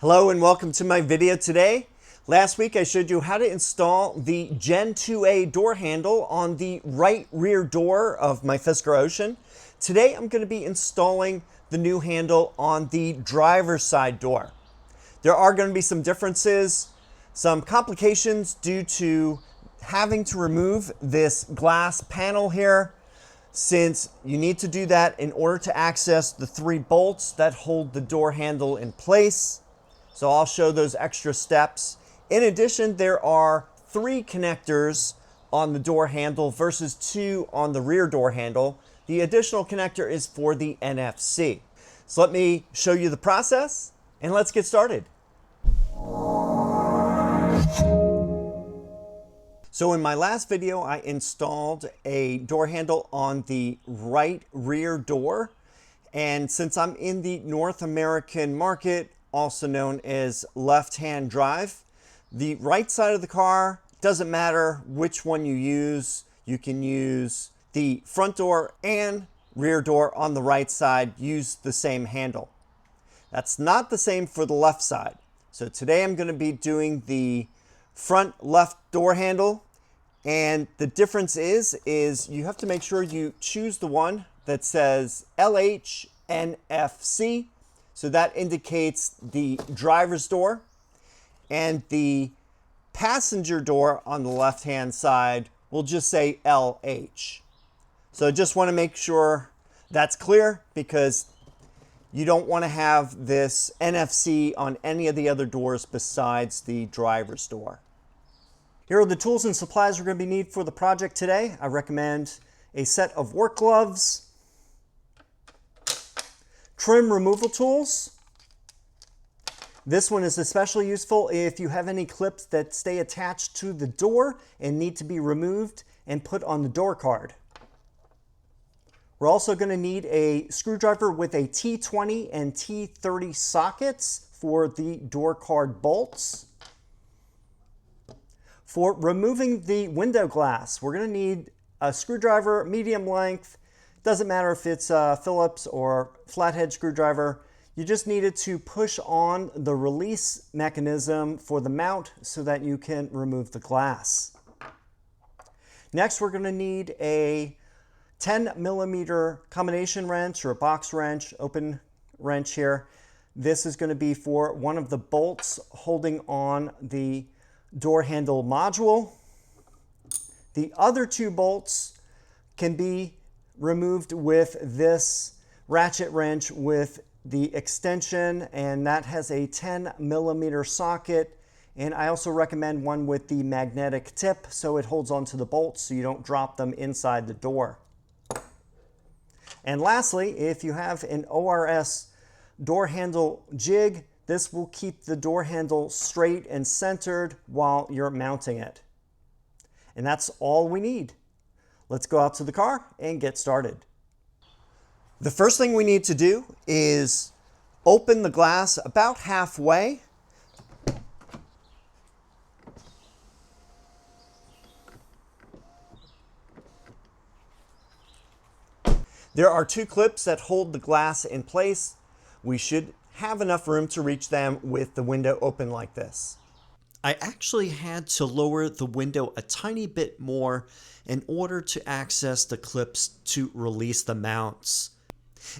Hello and welcome to my video today. Last week I showed you how to install the Gen2A door handle on the right rear door of my Fisker Ocean. Today I'm going to be installing the new handle on the driver's side door. There are going to be some differences, some complications due to having to remove this glass panel here, since you need to do that in order to access the 3 bolts that hold the door handle in place. So I'll show those extra steps. In addition, there are 3 connectors on the door handle versus 2 on the rear door handle. The additional connector is for the NFC. So let me show you the process and let's get started. So in my last video, I installed a door handle on the right rear door. And since I'm in the North American market, also known as left-hand drive, the right side of the car, doesn't matter which one you use. You can use the front door and rear door on the right side, use the same handle. That's not the same for the left side. So today I'm going to be doing the front left door handle, and the difference is you have to make sure you choose the one that says LHNFC. So that indicates the driver's door, and the passenger door on the left-hand side will just say LH. So I just want to make sure that's clear, because you don't want to have this NFC on any of the other doors besides the driver's door. Here are the tools and supplies we're going to need for the project today. I recommend a set of work gloves, trim removal tools. This one is especially useful if you have any clips that stay attached to the door and need to be removed and put on the door card. We're also going to need a screwdriver with a T20 and T30 sockets for the door card bolts. For removing the window glass, we're going to need a screwdriver, medium length. Doesn't matter if it's a Phillips or flathead screwdriver. You just needed to push on the release mechanism for the mount so that you can remove the glass. Next, we're going to need a 10mm combination wrench or a box wrench, open wrench here. This is going to be for one of the bolts holding on the door handle module. The other 2 bolts can be removed with this ratchet wrench with the extension, and that has a 10mm socket. And I also recommend one with the magnetic tip so it holds onto the bolts so you don't drop them inside the door. And lastly, if you have an ORS door handle jig, this will keep the door handle straight and centered while you're mounting it. And that's all we need. Let's go out to the car and get started. The first thing we need to do is open the glass about halfway. There are 2 clips that hold the glass in place. We should have enough room to reach them with the window open like this. I actually had to lower the window a tiny bit more in order to access the clips to release the mounts.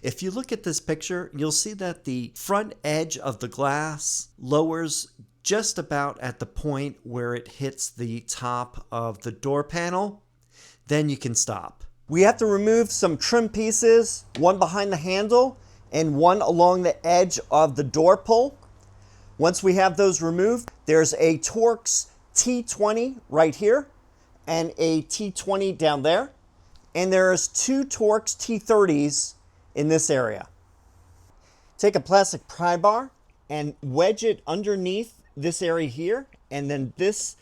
If you look at this picture, you'll see that the front edge of the glass lowers just about at the point where it hits the top of the door panel. Then you can stop. We have to remove some trim pieces, one behind the handle and one along the edge of the door pull. Once we have those removed, there's a Torx T20 right here and a T20 down there. And there's 2 Torx T30s in this area. Take a plastic pry bar and wedge it underneath this area here, and then this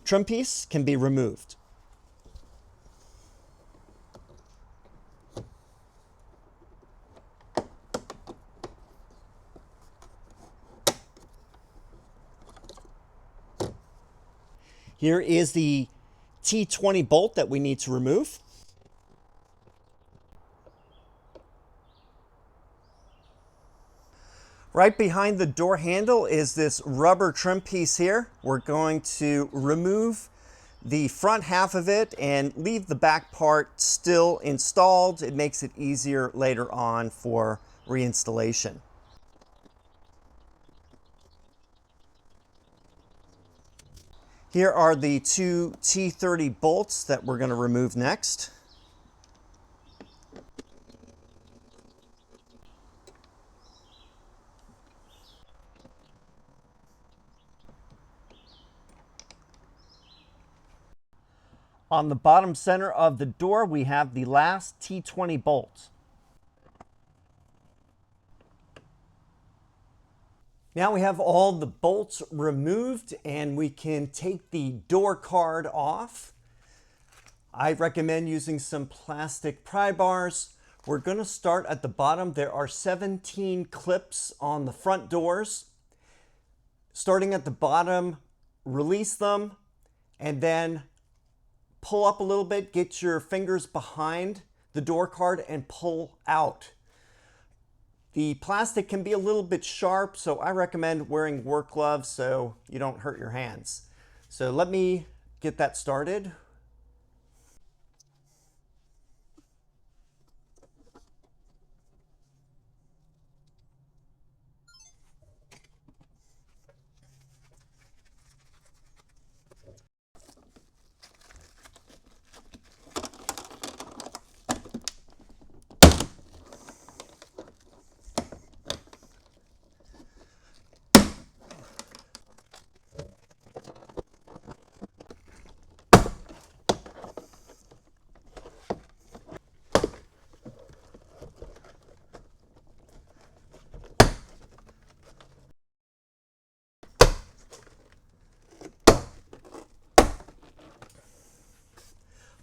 trim piece can be removed. Here is the T20 bolt that we need to remove. Right behind the door handle is this rubber trim piece here. We're going to remove the front half of it and leave the back part still installed. It makes it easier later on for reinstallation. Here are the two T30 bolts that we're going to remove next. On the bottom center of the door, we have the last T20 bolt. Now we have all the bolts removed and we can take the door card off. I recommend using some plastic pry bars. We're going to start at the bottom. There are 17 clips on the front doors. Starting at the bottom, release them and then pull up a little bit, get your fingers behind the door card and pull out. The plastic can be a little bit sharp, so I recommend wearing work gloves so you don't hurt your hands. So let me get that started.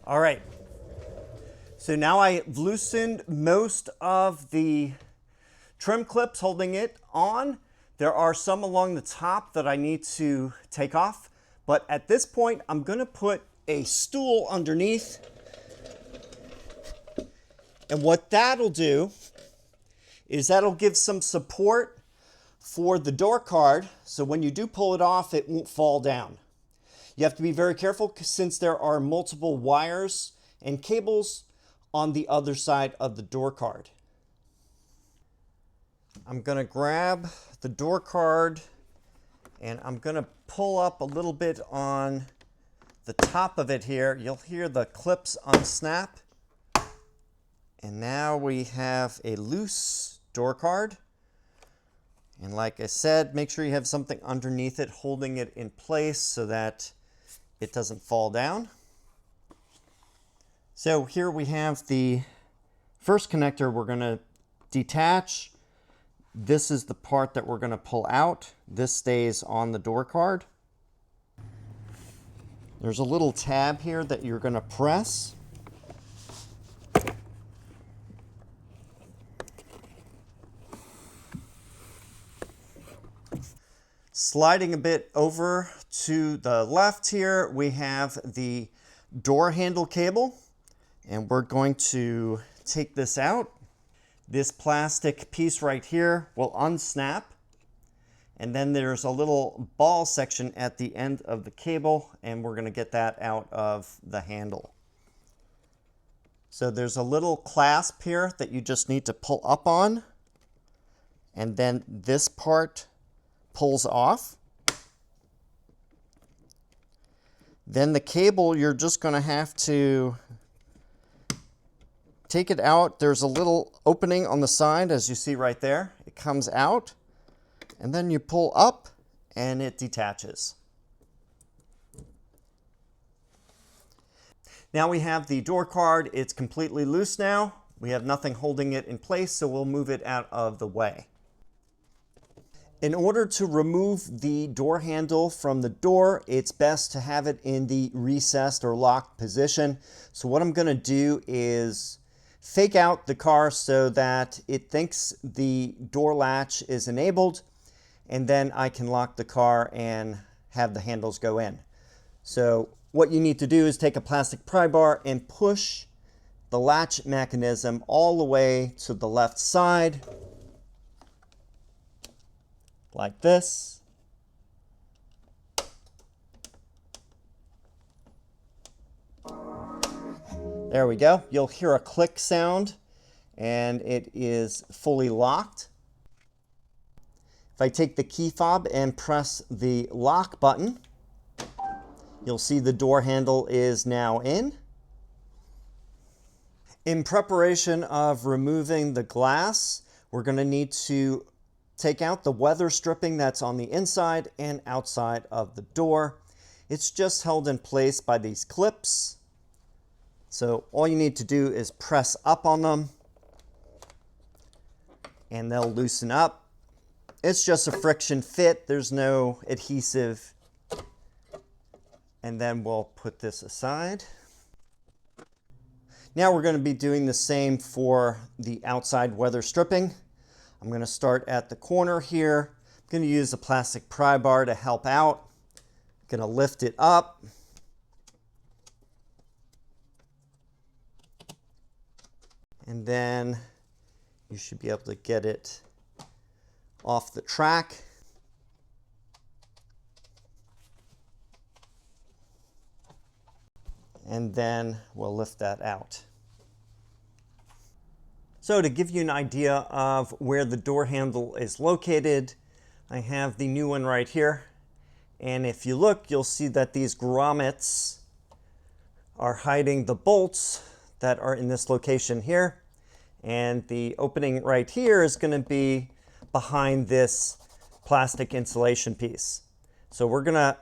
All right, so now I've loosened most of the trim clips holding it on. There are some along the top that I need to take off, but at this point, I'm gonna put a stool underneath. And what that'll do is that'll give some support for the door card, so when you do pull it off, it won't fall down. You have to be very careful since there are multiple wires and cables on the other side of the door card. I'm going to grab the door card and I'm going to pull up a little bit on the top of it here. You'll hear the clips unsnap. And now we have a loose door card. And like I said, make sure you have something underneath it holding it in place so that it doesn't fall down. So here we have the first connector we're going to detach. This is the part that we're going to pull out. This stays on the door card. There's a little tab here that you're going to press. Sliding a bit over to the left here, we have the door handle cable, and we're going to take this out. This plastic piece right here will unsnap, and then there's a little ball section at the end of the cable, and we're going to get that out of the handle. So there's a little clasp here that you just need to pull up on, and then this part pulls off. Then the cable, you're just going to have to take it out. There's a little opening on the side, as you see right there. It comes out, and then you pull up, and it detaches. Now we have the door card. It's completely loose now. We have nothing holding it in place, so we'll move it out of the way. In order to remove the door handle from the door, it's best to have it in the recessed or locked position. So what I'm going to do is fake out the car so that it thinks the door latch is enabled, and then I can lock the car and have the handles go in. So what you need to do is take a plastic pry bar and push the latch mechanism all the way to the left side. like this. There we go. You'll hear a click sound and it is fully locked. If I take the key fob and press the lock button, you'll see the door handle is now in. In preparation of removing the glass, we're going to need to take out the weather stripping that's on the inside and outside of the door. It's just held in place by these clips. So all you need to do is press up on them and they'll loosen up. It's just a friction fit. There's no adhesive. And then we'll put this aside. Now we're going to be doing the same for the outside weather stripping. I'm going to start at the corner here. I'm going to use a plastic pry bar to help out. I'm going to lift it up. And then you should be able to get it off the track. And then we'll lift that out. So to give you an idea of where the door handle is located, I have the new one right here. And if you look, you'll see that these grommets are hiding the bolts that are in this location here. And the opening right here is going to be behind this plastic insulation piece. So we're going to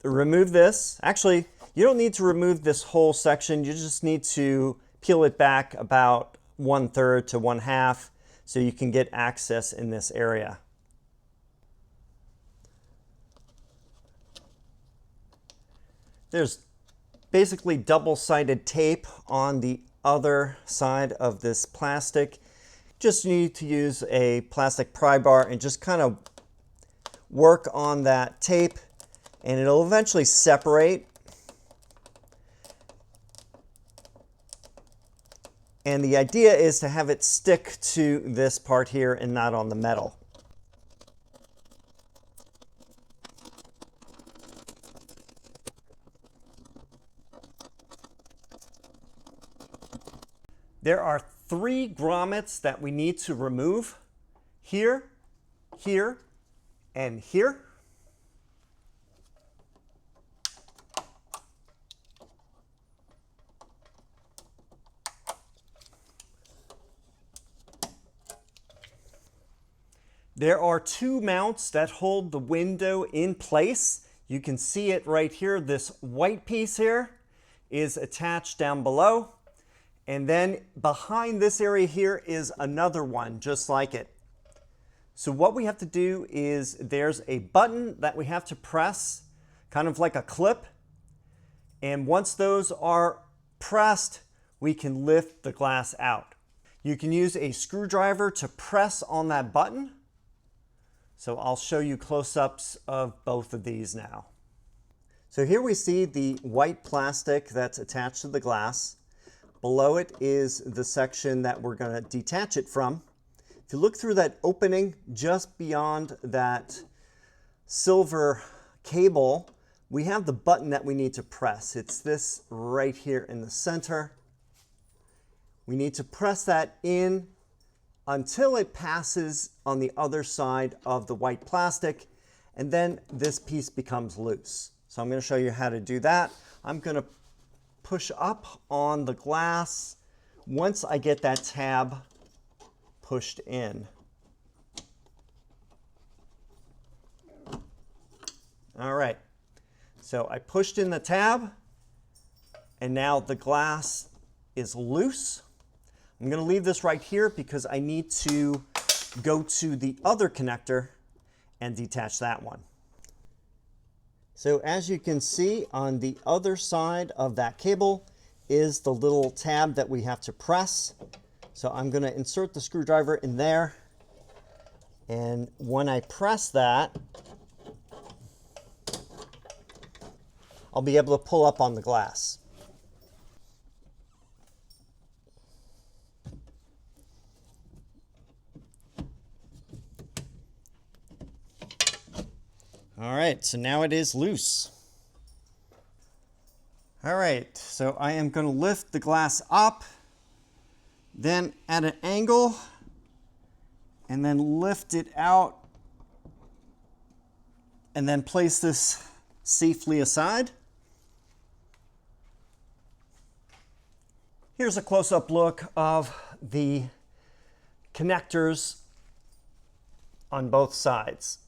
remove this. Actually, you don't need to remove this whole section. You just need to peel it back about 1/3 to 1/2 so you can get access in this area. There's basically double-sided tape on the other side of this plastic. Just need to use a plastic pry bar and just kind of work on that tape and it'll eventually separate. And the idea is to have it stick to this part here and not on the metal. There are 3 grommets that we need to remove: here, here, and here. There are 2 mounts that hold the window in place. You can see it right here. This white piece here is attached down below. And then behind this area here is another one just like it. So what we have to do is there's a button that we have to press, kind of like a clip. And once those are pressed, we can lift the glass out. You can use a screwdriver to press on that button. So I'll show you close-ups of both of these now. So here we see the white plastic that's attached to the glass. Below it is the section that we're going to detach it from. If you look through that opening just beyond that silver cable, we have the button that we need to press. It's this right here in the center. We need to press that in until it passes on the other side of the white plastic, and then this piece becomes loose. So I'm going to show you how to do that. I'm going to push up on the glass once I get that tab pushed in. All right, so I pushed in the tab and now the glass is loose. I'm going to leave this right here because I need to go to the other connector and detach that one. So as you can see, on the other side of that cable is the little tab that we have to press. So I'm going to insert the screwdriver in there. And when I press that, I'll be able to pull up on the glass. All right, so now it is loose. All right, so I am going to lift the glass up, then at an angle, and then lift it out, and then place this safely aside. Here's a close-up look of the connectors on both sides.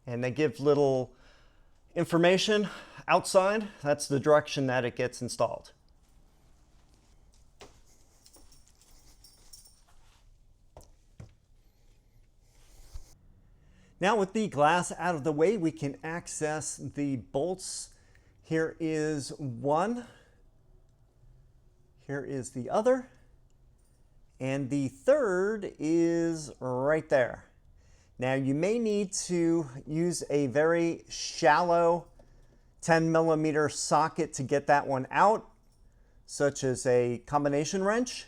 And they give little information outside. That's the direction that it gets installed. Now with the glass out of the way, we can access the bolts. Here is one. Here is the other. And the third is right there. Now you may need to use a very shallow 10mm socket to get that one out, such as a combination wrench,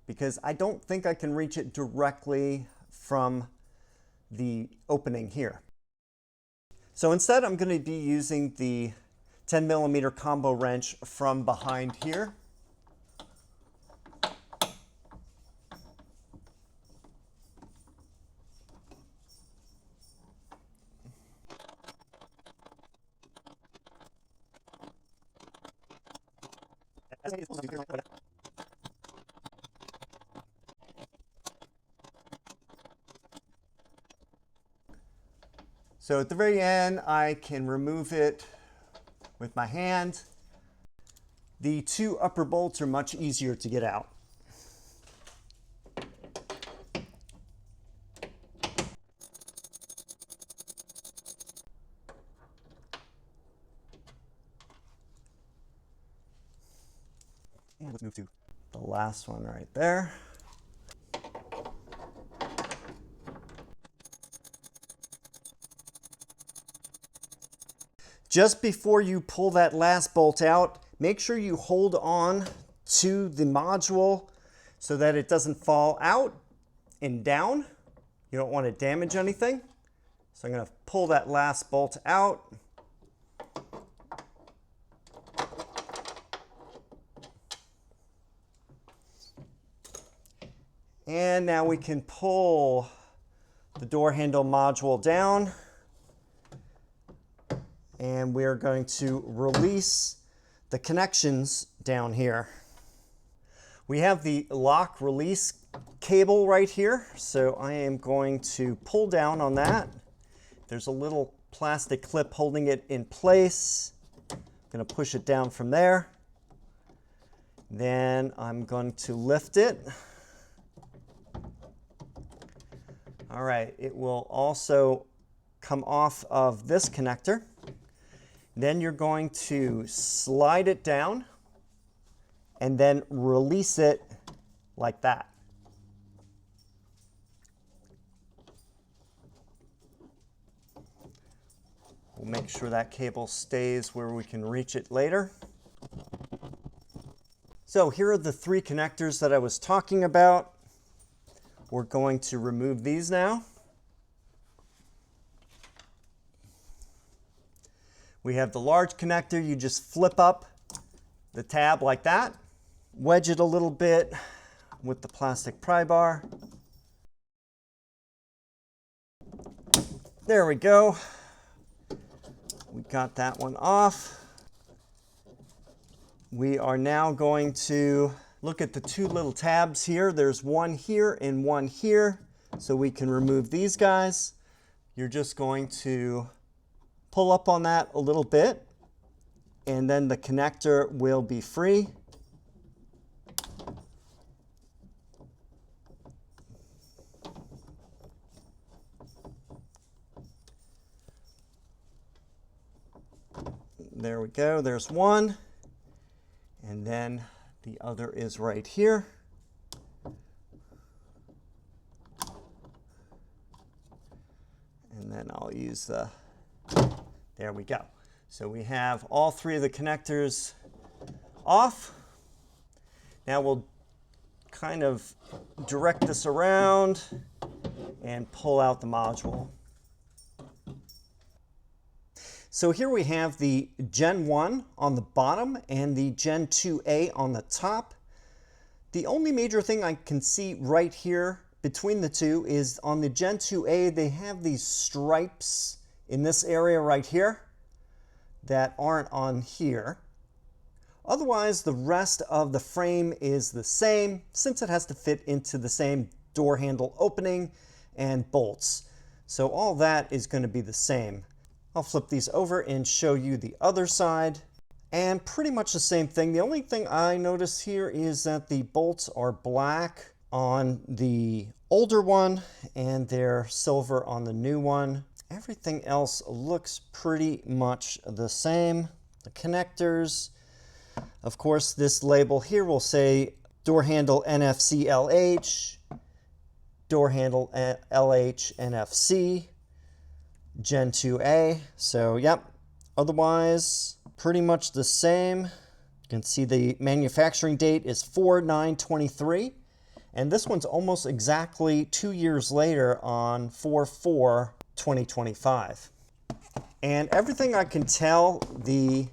because I don't think I can reach it directly from the opening here. So instead I'm going to be using the 10mm combo wrench from behind here. So at the very end, I can remove it with my hand. The two upper bolts are much easier to get out. And let's move to the last one right there. Just before you pull that last bolt out, make sure you hold on to the module so that it doesn't fall out and down. You don't want to damage anything. So I'm going to pull that last bolt out. And now we can pull the door handle module down. And we're going to release the connections down here. We have the lock release cable right here. So I am going to pull down on that. There's a little plastic clip holding it in place. I'm going to push it down from there. Then I'm going to lift it. All right, it will also come off of this connector. Then you're going to slide it down and then release it like that. We'll make sure that cable stays where we can reach it later. So here are the three connectors that I was talking about. We're going to remove these now. We have the large connector. You just flip up the tab like that. Wedge it a little bit with the plastic pry bar. There we go. We got that one off. We are now going to look at the two little tabs here. There's one here and one here. So we can remove these guys. You're just going to pull up on that a little bit, and then the connector will be free. There we go, there's one. And then the other is right here. And then I'll use the, there we go. So we have all three of the connectors off. Now we'll kind of direct this around and pull out the module. So here we have the Gen 1 on the bottom and the Gen 2A on the top. The only major thing I can see right here between the two is on the Gen 2A, they have these stripes in this area right here that aren't on here. Otherwise, the rest of the frame is the same since it has to fit into the same door handle opening and bolts. So all that is going to be the same. I'll flip these over and show you the other side. And pretty much the same thing. The only thing I notice here is that the bolts are black on the older one and they're silver on the new one. Everything else looks pretty much the same. The connectors, of course, this label here will say door handle NFC LH, door handle LH NFC, Gen 2A. So yep, otherwise pretty much the same. You can see the manufacturing date is 4/9/23, and this one's almost exactly 2 years later on 4/4/2025. And everything I can tell, the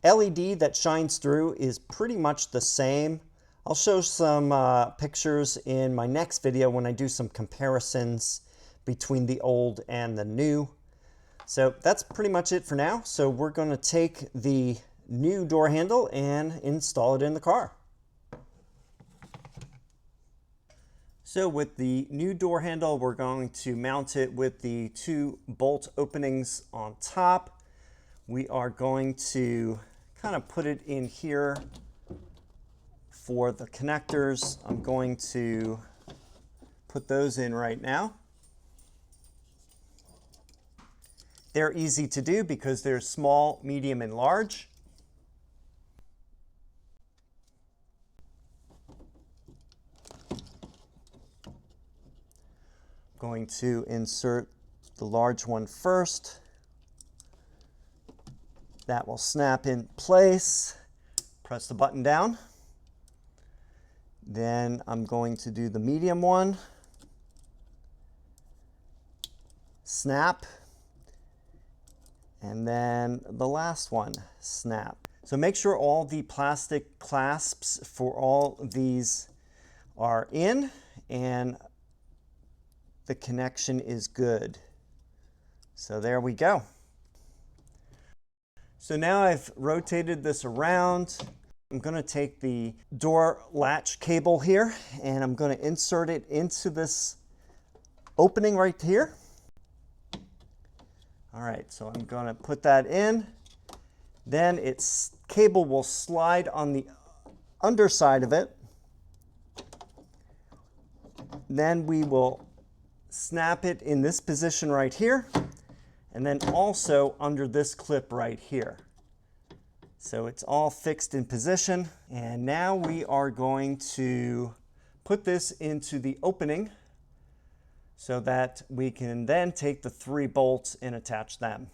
LED that shines through is pretty much the same. I'll show some pictures in my next video when I do some comparisons between the old and the new. So that's pretty much it for now. So we're going to take the new door handle and install it in the car. So with the new door handle, we're going to mount it with the 2 bolt openings on top. We are going to kind of put it in here for the connectors. I'm going to put those in right now. They're easy to do because they're small, medium, and large. Going to insert the large one first. That will snap in place. Press the button down. Then I'm going to do the medium one. Snap. And then the last one, snap. So make sure all the plastic clasps for all of these are in and the connection is good. So there we go. So now I've rotated this around. I'm going to take the door latch cable here and I'm going to insert it into this opening right here. All right, so I'm going to put that in. Then its cable will slide on the underside of it. Then we will snap it in this position right here, and then also under this clip right here. So it's all fixed in position. And now we are going to put this into the opening so that we can then take the 3 bolts and attach them.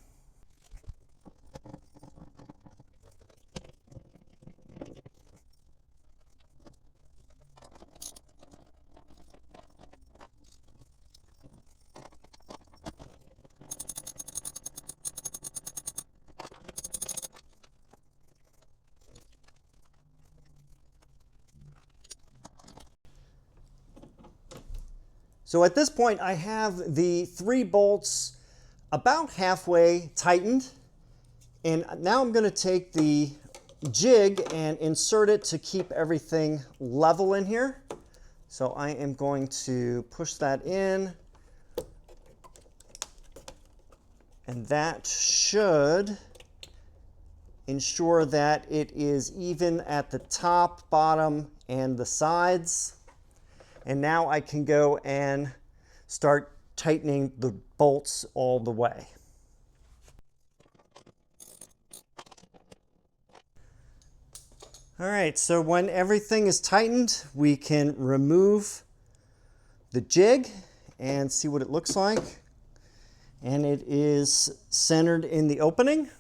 So at this point, I have the 3 bolts about halfway tightened. And now I'm going to take the jig and insert it to keep everything level in here. So I am going to push that in. And that should ensure that it is even at the top, bottom, and the sides. And now I can go and start tightening the bolts all the way. All right, so when everything is tightened, we can remove the jig and see what it looks like. And it is centered in the opening. I'm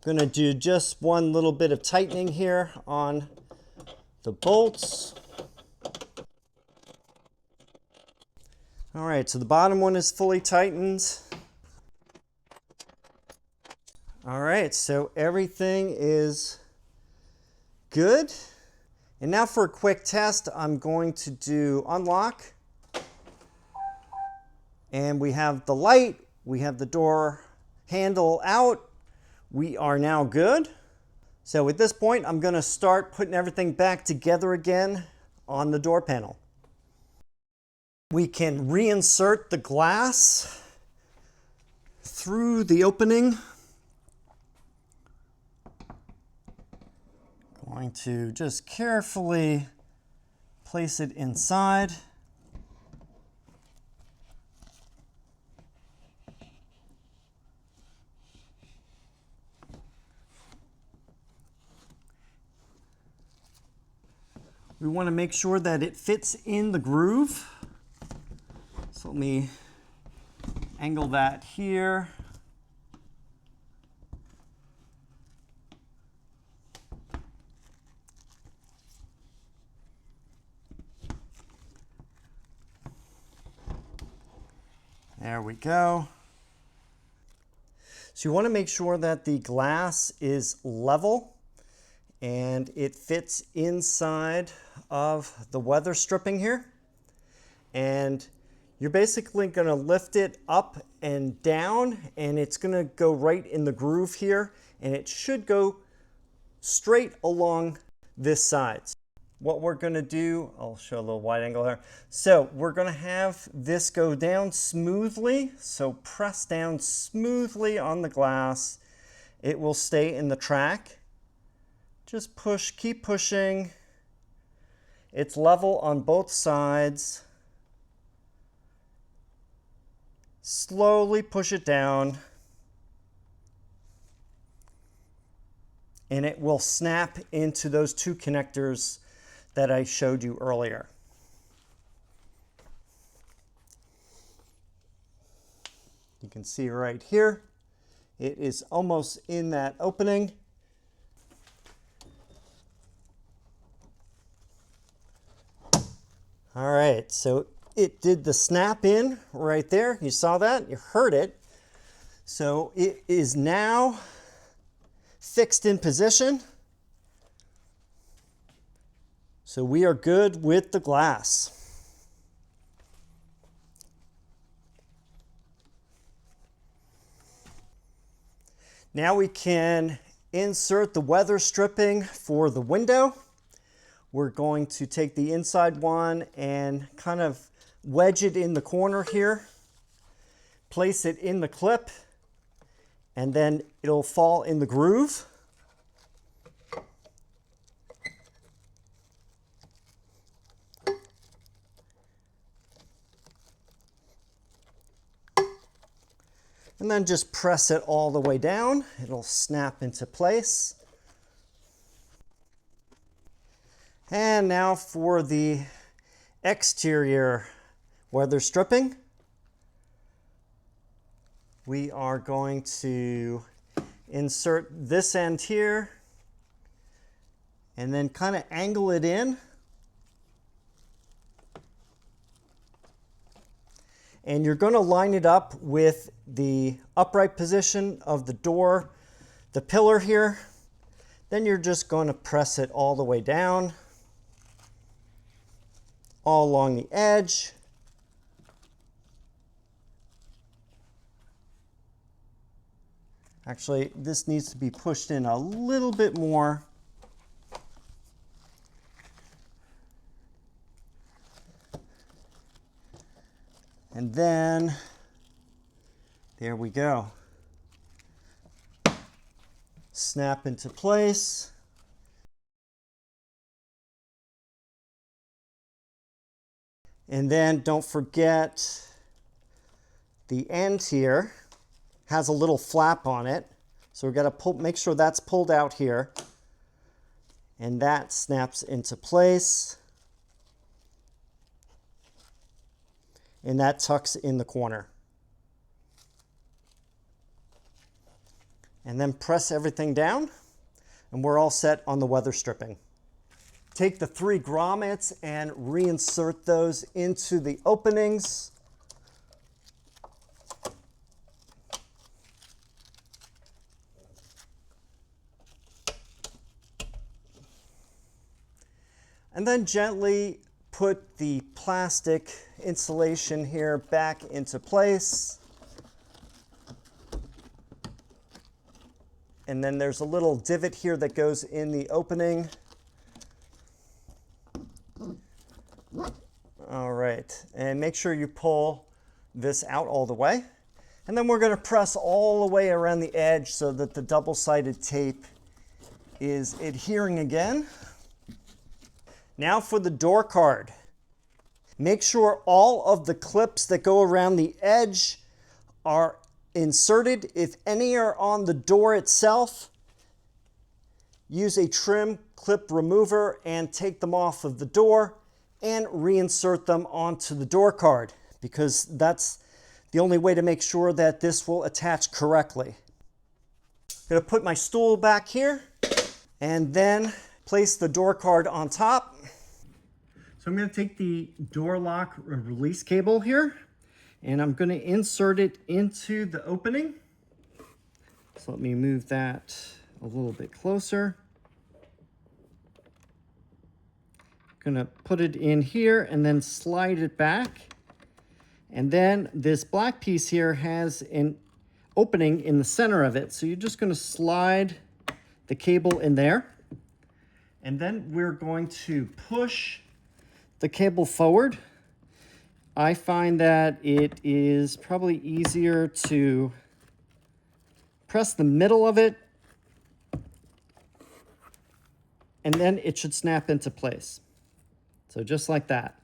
going to do just one little bit of tightening here on the bolts. All right, so the bottom one is fully tightened. All right, so everything is good. And now for a quick test, I'm going to do unlock. And we have the light, we have the door handle out. We are now good. So at this point, I'm going to start putting everything back together again on the door panel. We can reinsert the glass through the opening. Going to just carefully place it inside. We want to make sure that it fits in the groove. So let me angle that here. There we go. So you want to make sure that the glass is level and it fits inside of the weather stripping here. And you're basically going to lift it up and down, and it's going to go right in the groove here, and it should go straight along this side. What we're going to do, I'll show a little wide angle here. So we're going to have this go down smoothly. So press down smoothly on the glass. It will stay in the track. Just push, keep pushing. It's level on both sides. Slowly push it down. And it will snap into those two connectors that I showed you earlier. You can see right here, it is almost in that opening. All right, so it did the snap in right there. You saw that, you heard it. So it is now fixed in position. So we are good with the glass. Now we can insert the weather stripping for the window. We're going to take the inside one and kind of wedge it in the corner here, place it in the clip, and then it'll fall in the groove. And then just press it all the way down. It'll snap into place. And now for the exterior weather stripping. We are going to insert this end here and then kind of angle it in. And you're going to line it up with the upright position of the door, the pillar here. Then you're just going to press it all the way down, all along the edge. Actually, this needs to be pushed in a little bit more. And then, there we go. Snap into place. And then don't forget the end here has a little flap on it. So we've got to make sure that's pulled out here. And that snaps into place. And that tucks in the corner. And then press everything down, and we're all set on the weather stripping. Take the 3 grommets and reinsert those into the openings. And then gently put the plastic insulation here back into place. And then there's a little divot here that goes in the opening. All right, and make sure you pull this out all the way. And then we're going to press all the way around the edge so that the double-sided tape is adhering again. Now for the door card. Make sure all of the clips that go around the edge are inserted. If any are on the door itself, use a trim clip remover and take them off of the door and reinsert them onto the door card, because that's the only way to make sure that this will attach correctly. I'm going to put my stool back here and then place the door card on top. So I'm going to take the door lock release cable here and I'm going to insert it into the opening. So let me move that a little bit closer. I'm going to put it in here and then slide it back. And then this black piece here has an opening in the center of it. So you're just going to slide the cable in there. And then we're going to push the cable forward. I find that it is probably easier to press the middle of it, and then it should snap into place. So just like that.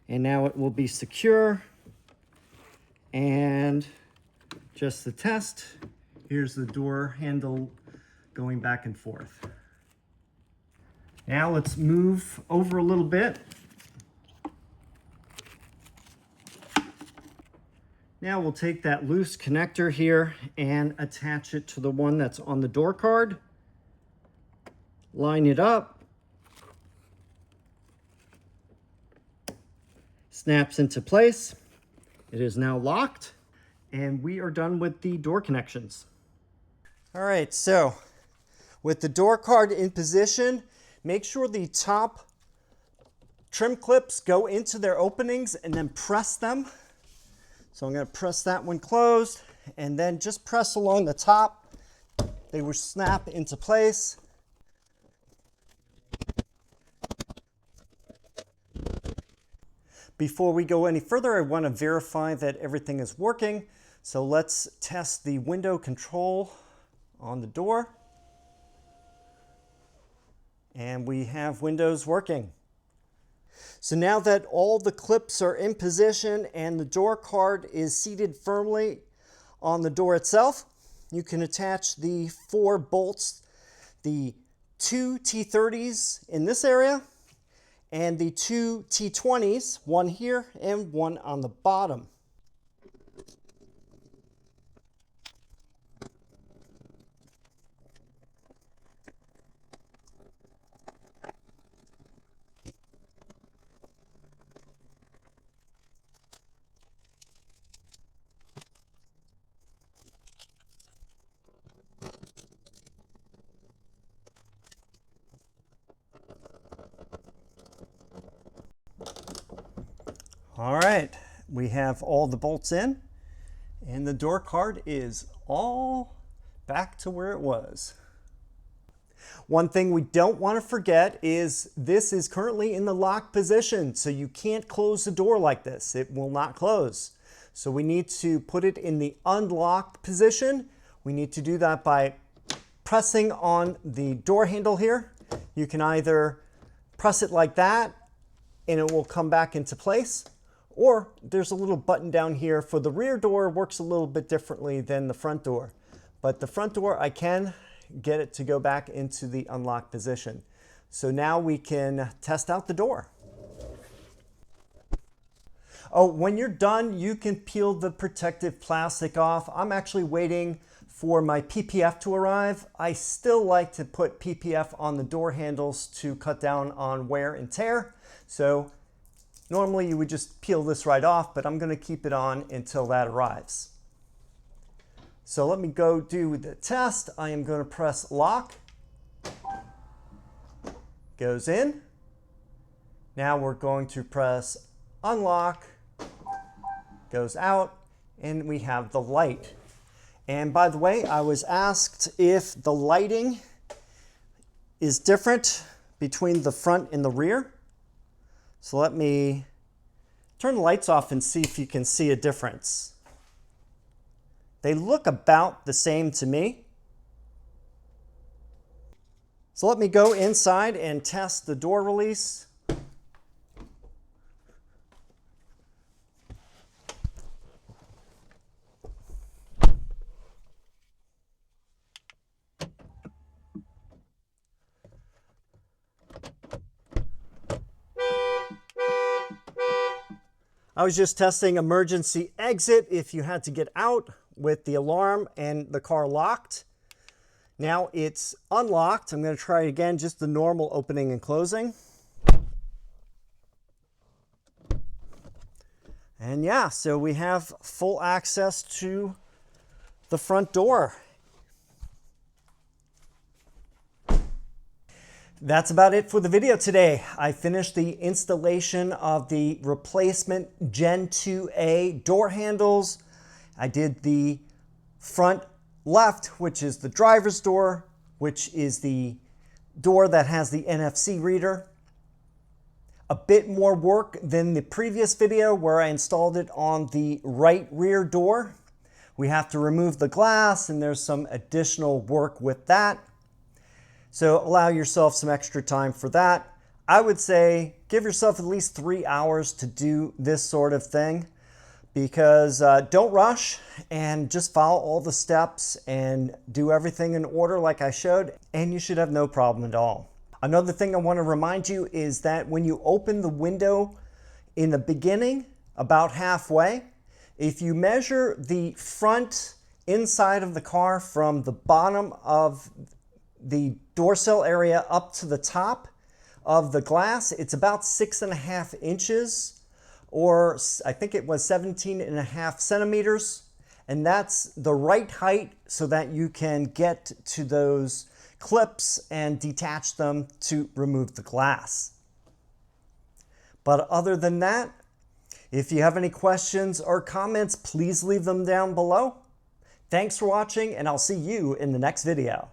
And now it will be secure. And just the test, here's the door handle going back and forth. Now let's move over a little bit. Now we'll take that loose connector here and attach it to the one that's on the door card. Line it up. Snaps into place. It is now locked, and we are done with the door connections. All right, so with the door card in position, make sure the top trim clips go into their openings and then press them. So I'm going to press that one closed and then just press along the top. They will snap into place. Before we go any further, I want to verify that everything is working. So let's test the window control on the door. And we have windows working. So now that all the clips are in position and the door card is seated firmly on the door itself, you can attach the 4 bolts, the 2 T30s in this area and the 2 T20s, one here and one on the bottom. All right, we have all the bolts in and the door card is all back to where it was. One thing we don't want to forget is this is currently in the lock position, so you can't close the door like this. It will not close. So we need to put it in the unlocked position. We need to do that by pressing on the door handle here. You can either press it like that and it will come back into place, or there's a little button down here for the rear door. Works a little bit differently than the front door. But the front door, I can get it to go back into the unlocked position. So now we can test out the door. Oh, when you're done, you can peel the protective plastic off. I'm actually waiting for my PPF to arrive. I still like to put PPF on the door handles to cut down on wear and tear. So normally you would just peel this right off, but I'm going to keep it on until that arrives. So let me go do the test. I am going to press lock. Goes in. Now we're going to press unlock, goes out, and we have the light. And by the way, I was asked if the lighting is different between the front and the rear. So let me turn the lights off and see if you can see a difference. They look about the same to me. So let me go inside and test the door release. I was just testing emergency exit if you had to get out with the alarm and the car locked. Now it's unlocked. I'm going to try it again, just the normal opening and closing. And yeah, so we have full access to the front door. That's about it for the video today. I finished the installation of the replacement Gen2A door handles. I did the front left, which is the driver's door, which is the door that has the NFC reader. A bit more work than the previous video where I installed it on the right rear door. We have to remove the glass and there's some additional work with that. So allow yourself some extra time for that. I would say give yourself at least 3 hours to do this sort of thing, because don't rush and just follow all the steps and do everything in order like I showed, and you should have no problem at all. Another thing I want to remind you is that when you open the window in the beginning, about halfway, if you measure the front inside of the car from the bottom of the door sill area up to the top of the glass, it's about 6.5 inches, or I think it was 17.5 centimeters. And that's the right height so that you can get to those clips and detach them to remove the glass. But other than that, if you have any questions or comments, please leave them down below. Thanks for watching, and I'll see you in the next video.